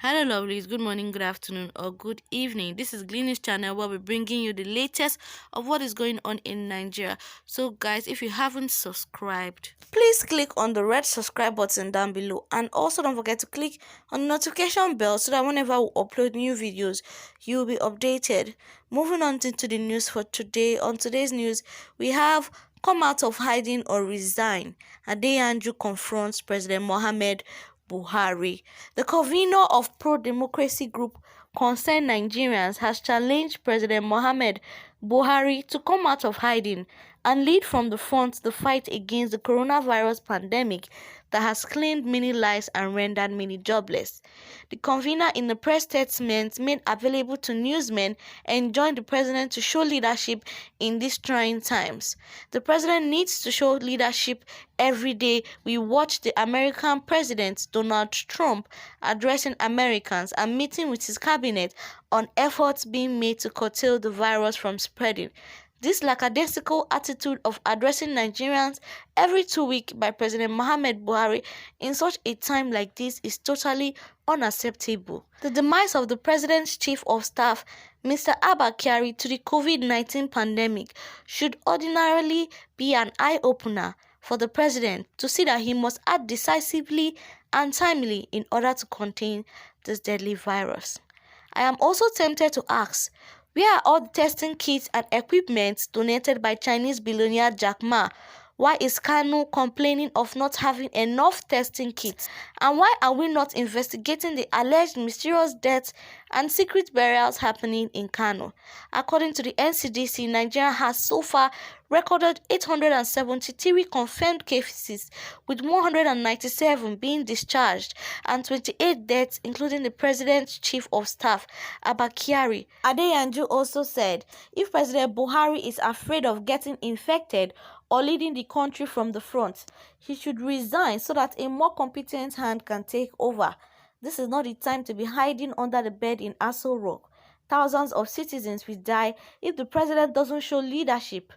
Hello, lovelies. Good morning, good afternoon, or good evening. This is Gleaning's channel where we're bringing you the latest of what is going on in Nigeria. So, guys, if you haven't subscribed, please click on the red subscribe button down below, and also don't forget to click on the notification bell so that whenever we upload new videos, you'll be updated. Moving on to the news for today. On today's news, we have come out of hiding or resign. Adeyanju confronts President Mohammed Buhari. The convener of pro-democracy group Concerned Nigerians has challenged President Mohammed Buhari to come out of hiding and lead from the front the fight against the coronavirus pandemic that has claimed many lives and rendered many jobless. The convener, in a press statement made available to newsmen, enjoined the president to show leadership in these trying times. The president needs to show leadership every day. We watch the American President Donald Trump addressing Americans and meeting with his cabinet on efforts being made to curtail the virus from spreading. This lackadaisical attitude of addressing Nigerians every 2 weeks by President Mohamed Buhari in such a time like this is totally unacceptable. The demise of the President's Chief of Staff, Mr. Kyari, to the COVID-19 pandemic should ordinarily be an eye-opener for the President to see that he must act decisively and timely in order to contain this deadly virus. I am also tempted to ask, where are all the testing kits and equipment donated by Chinese billionaire Jack Ma? Why is Kano complaining of not having enough testing kits? And why are we not investigating the alleged mysterious deaths and secret burials happening in Kano? According to the NCDC, Nigeria has so far recorded 873 confirmed cases, with 197 being discharged and 28 deaths, including the President's Chief of Staff, Kyari. Adeyanju also said, if President Buhari is afraid of getting infected or leading the country from the front, he should resign so that a more competent hand can take over. This is not the time to be hiding under the bed in Aso Rock. Thousands of citizens will die if the president doesn't show leadership.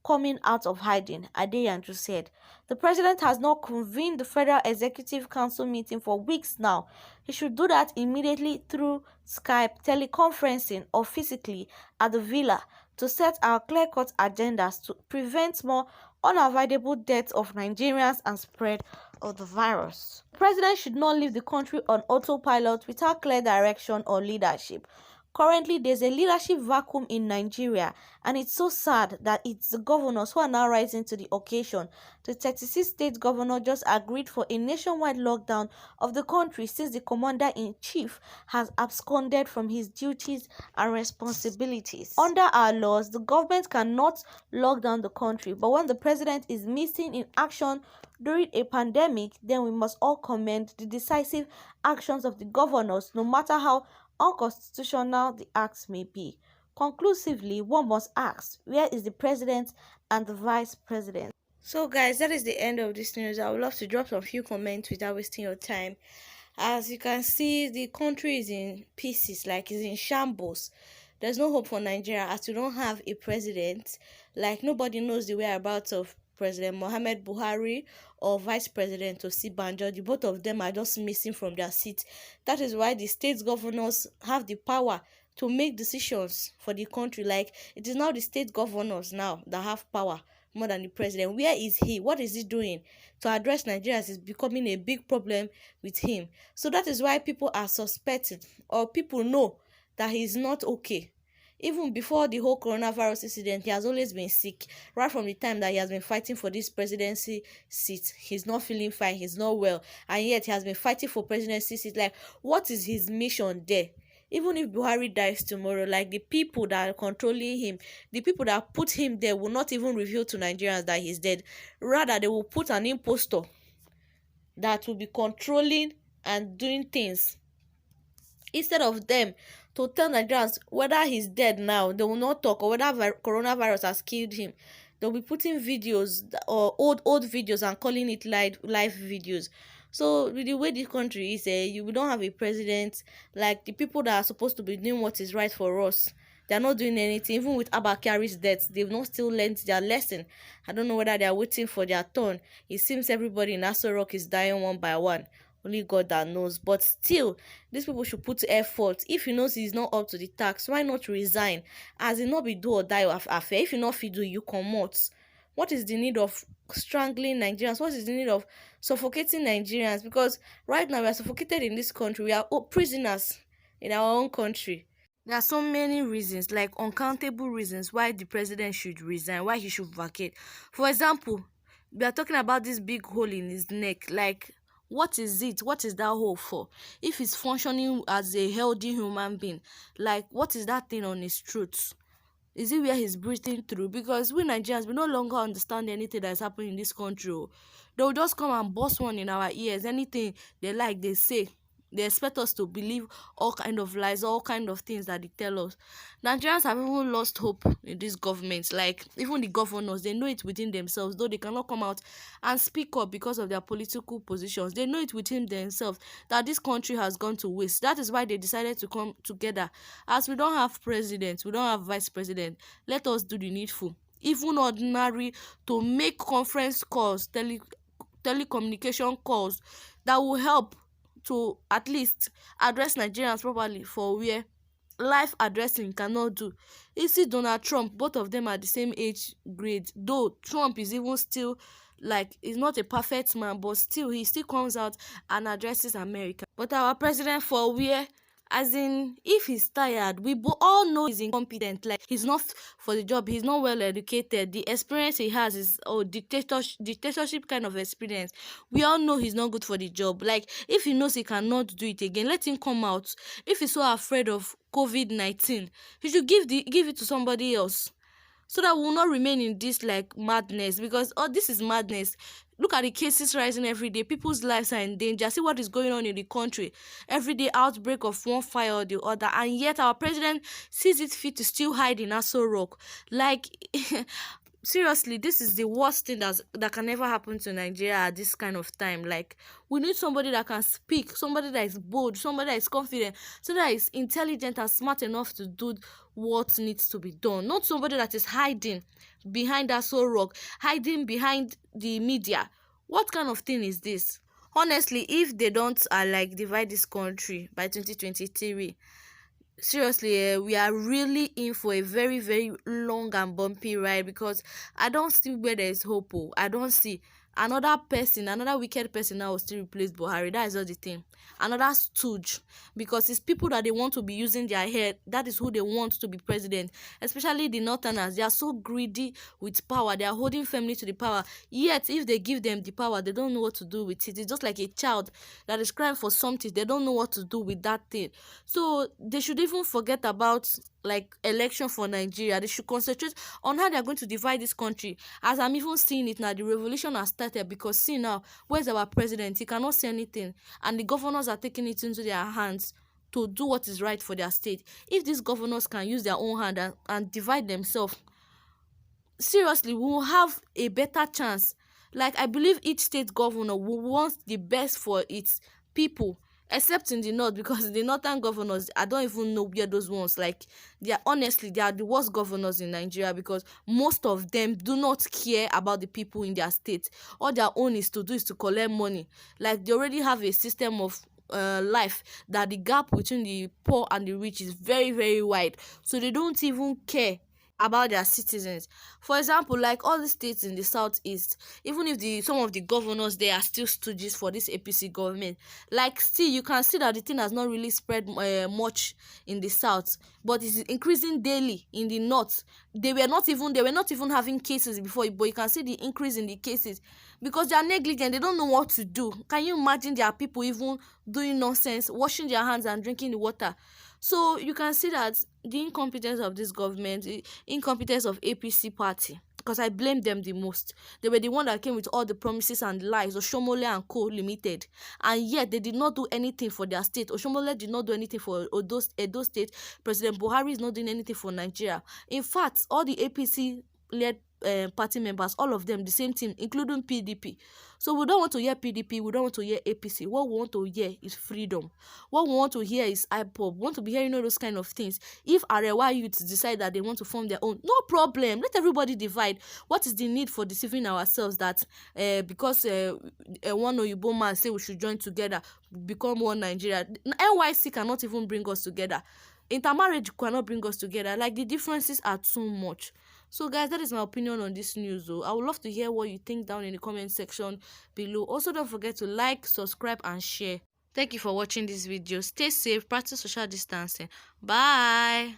Coming out of hiding, Adeyanju said. The president has not convened the Federal Executive Council meeting for weeks now. He should do that immediately through Skype, teleconferencing, or physically at the villa to set our clear-cut agendas to prevent more unavoidable deaths of Nigerians and spread of the virus. The president should not leave the country on autopilot without clear direction or leadership. Currently, there's a leadership vacuum in Nigeria, and it's so sad that it's the governors who are now rising to the occasion. The 36 state governors just agreed for a nationwide lockdown of the country since the commander-in-chief has absconded from his duties and responsibilities. Under our laws, the government cannot lock down the country, but when the president is missing in action during a pandemic, then we must all commend the decisive actions of the governors, no matter how unconstitutional the acts may be. Conclusively, one must ask, where is the president and the vice president? So, guys, that is the end of this news. I would love to drop some few comments without wasting your time. As you can see, the country is in pieces, like it's in shambles. There's no hope for Nigeria as we don't have a president. Like, nobody knows the whereabouts of President Mohamed Buhari or Vice President Osibanjo. The both of them are just missing from their seats. That is why the state governors have the power to make decisions for the country. Like, it is now the state governors now that have power more than the president. Where is he? What is he doing? To address Nigerians is becoming a big problem with him. So that is why people are suspecting, or people know, that he's not okay. Even before the whole coronavirus incident, he has always been sick. Right from the time that he has been fighting for this presidency seat, he's not feeling fine, he's not well, and yet he has been fighting for presidency seat. Like, what is his mission there? Even if Buhari dies tomorrow, like, the people that are controlling him, the people that put him there will not even reveal to Nigerians that he's dead. Rather, they will put an impostor that will be controlling and doing things. Instead of them to tell Nigerians whether he's dead now, they will not talk, or whether coronavirus has killed him. They'll be putting videos or old videos and calling it live videos. So with the way this country is, we don't have a president. Like, the people that are supposed to be doing what is right for us, they're not doing anything. Even with Kyari's death, they've not still learned their lesson. I don't know whether they're waiting for their turn. It seems everybody in Aso Rock is dying one by one. only God that knows. But still, these people should put effort. If he knows he's not up to the task, why not resign? As it not be do or die of affair. If you not fit do, you come out. What is the need of strangling Nigerians? What is the need of suffocating Nigerians? Because right now we are suffocated in this country. We are prisoners in our own country. There are so many reasons, like uncountable reasons, why the president should resign, why he should vacate. For example, we are talking about this big hole in his neck. Like, what is it? What is that hole for? If he's functioning as a healthy human being, like, what is that thing on his throat? Is it where he's breathing through? Because we Nigerians, we no longer understand anything that is happening in this country. Oh. They'll just come and bust one in our ears. Anything they like, they say. They expect us to believe all kind of lies, all kind of things that they tell us. Nigerians have even lost hope in this government. Like, even the governors, they know it within themselves, though they cannot come out and speak up because of their political positions. They know it within themselves that this country has gone to waste. That is why they decided to come together. As we don't have president, we don't have vice president, let us do the needful. Even ordinary, to make conference calls, telecommunication calls that will help to at least address Nigerians properly, for where life addressing cannot do. You see Donald Trump, both of them are the same age grade, though Trump is even still, like, he's not a perfect man, but still he still comes out and addresses America. But our president, for where, as in, if he's tired, we all know he's incompetent. Like, he's not for the job, he's not well educated. The experience he has is dictatorship kind of experience. We all know he's not good for the job. Like, if he knows he cannot do it again, let him come out. If he's so afraid of COVID-19, he should give it to somebody else, so that we will not remain in this, like, madness. Because this is madness. Look at the cases rising every day. People's lives are in danger. See what is going on in the country. Every day outbreak of one fire or the other, and yet our president sees it fit to still hide in Aso Rock. Like, seriously, this is the worst thing that can ever happen to Nigeria at this kind of time. Like, we need somebody that can speak, somebody that is bold, somebody that is confident, somebody that is intelligent and smart enough to do what needs to be done. Not somebody that is hiding behind that soul rock, hiding behind the media. What kind of thing is this? Honestly, if they don't like divide this country by 2023, seriously, we are really in for a very, very long and bumpy ride, because I don't see where there is hope. I don't see another wicked person now will still replace Bü'Hårī. That is not the thing. Another stooge, because it's people that they want to be using their head. That is who they want to be president. Especially the Northerners, they are so greedy with power. They are holding firmly to the power. Yet, if they give them the power, they don't know what to do with it. It's just like a child that is crying for something. They don't know what to do with that thing. So they should even forget about, like, election for Nigeria. They should concentrate on how they are going to divide this country. As I'm even seeing it now, the revolution has started, because see now, where's our president? He cannot say anything, and the governors are taking it into their hands to do what is right for their state. If these governors can use their own hand and divide themselves, seriously, we will have a better chance. Like, I believe each state governor will want the best for its people, except in the north, because the northern governors, I don't even know where those ones, like, they are the worst governors in Nigeria, because most of them do not care about the people in their state. All their own is to do is to collect money. Like, they already have a system of life that the gap between the poor and the rich is very, very wide, so they don't even care about their citizens. For example, like all the states in the southeast, even if some of the governors, they are still stooges for this APC government, like, still you can see that the thing has not really spread much in the south, but it's increasing daily in the north. They were not even having cases before, but you can see the increase in the cases, because they are negligent. They don't know what to do. Can you imagine there are people even doing nonsense, washing their hands and drinking the water? So you can see that the incompetence of this government, the incompetence of APC party, because I blame them the most. They were the one that came with all the promises and lies, Oshomole and Co. Limited, and yet they did not do anything for their state. Oshomole did not do anything for Edo State. President Bü'Hårī is not doing anything for Nigeria. In fact, all the APC led party members, all of them the same thing, including PDP. So we don't want to hear PDP, we don't want to hear APC. What we want to hear is freedom. What we want to hear is IPOB. We want to be hearing all those kind of things. If Arewa youths decide that they want to form their own, no problem. Let everybody divide. What is the need for deceiving ourselves that because one Oyibo man say we should join together, become one Nigeria? NYC cannot even bring us together. Intermarriage cannot bring us together. Like, the differences are too much. So guys, that is my opinion on this news though. I would love to hear what you think down in the comment section below. Also, don't forget to like, subscribe and share. Thank you for watching this video. Stay safe, practice social distancing. Bye.